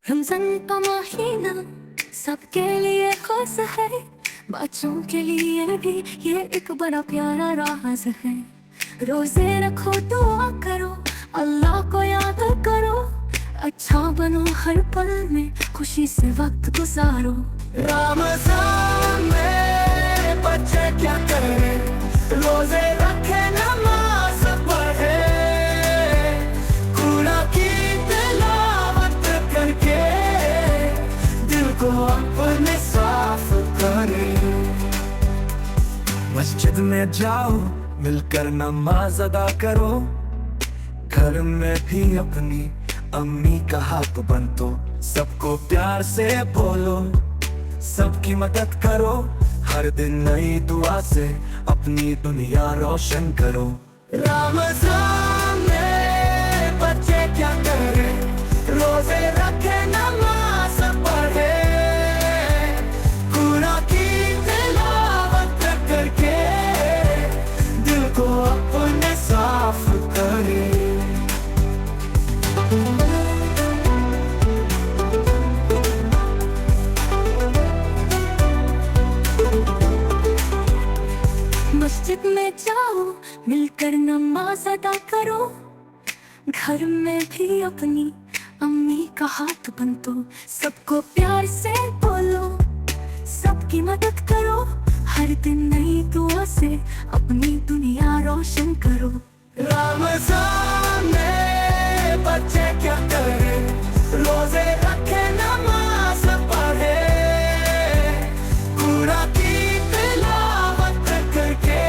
रमजान का महीना सबके लिए खास है। बच्चों के लिए भी ये एक बड़ा प्यारा राज है। रोजे रखो, दुआ करो, अल्लाह को याद करो। अच्छा बनो, हर पल में खुशी से वक्त गुजारो। रमजान में बच्चे क्या करें, रोजे रखे, नमाज पढ़े, कुरान की तिलावत करके दिल को अपने साफ करे। मस्जिद में जाओ, मिलकर नमाज अदा करो। घर में भी अपनी अम्मी का हाथ बंटो। सबको प्यार से बोलो, सबकी मदद करो। हर दिन नई दुआ से अपनी दुनिया रोशन करो। रमजान में बच्चे क्या करें, रोजे रखे, नमाज पढ़े, कुरान की तिलावत करके दिल को अपने साफ करे। मस्जिद में जाओ, मिलकर नमाज अदा करो। घर में भी अपनी अम्मी का हाथ बंटो। सबको प्यार से बोलो, सबकी मदद करो। हर दिन नई दुआ से अपनी दुनिया रोशन करो। रमजान में बच्चे क्या करें, रोजे रखे, नमाज पढ़े, कुरान की तिलावत करके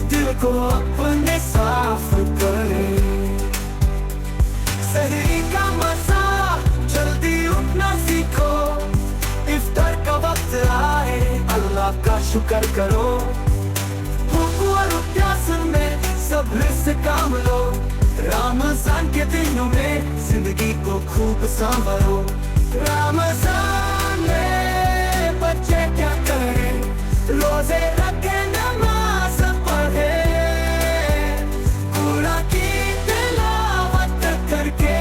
दिल को अपने साफ करे। सहरी का मजा, जल्दी उठना सीखो। इफ्तार का वक्त आए, अल्लाह का शुक्र करो। भूख और प्यास में सब्र से काम लो। रमजान के दिनों में जिंदगी को खूब संवरो। रमजान में बच्चे क्या करें, रोजे रखे, नमाज पढ़े, कुरान की तिलावत करके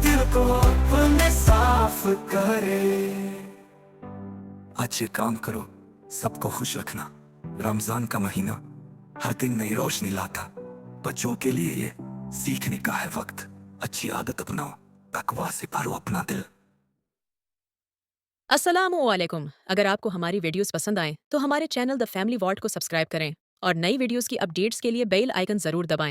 दिल को अपने साफ करे। अच्छे काम करो, सबको खुश रखना। रमजान का महीना हर दिन नई रोशनी लाता। बच्चों के लिए ये सीखने का है वक्त। अच्छी आदत अपनाओ, तकवा से भरो अपना दिल। अस्सलामुअलैकुम। अगर आपको हमारी वीडियोस पसंद आएं तो हमारे चैनल द फैमिली वॉल्ट को सब्सक्राइब करें और नई वीडियोस की अपडेट्स के लिए बेल आइकन जरूर दबाएं।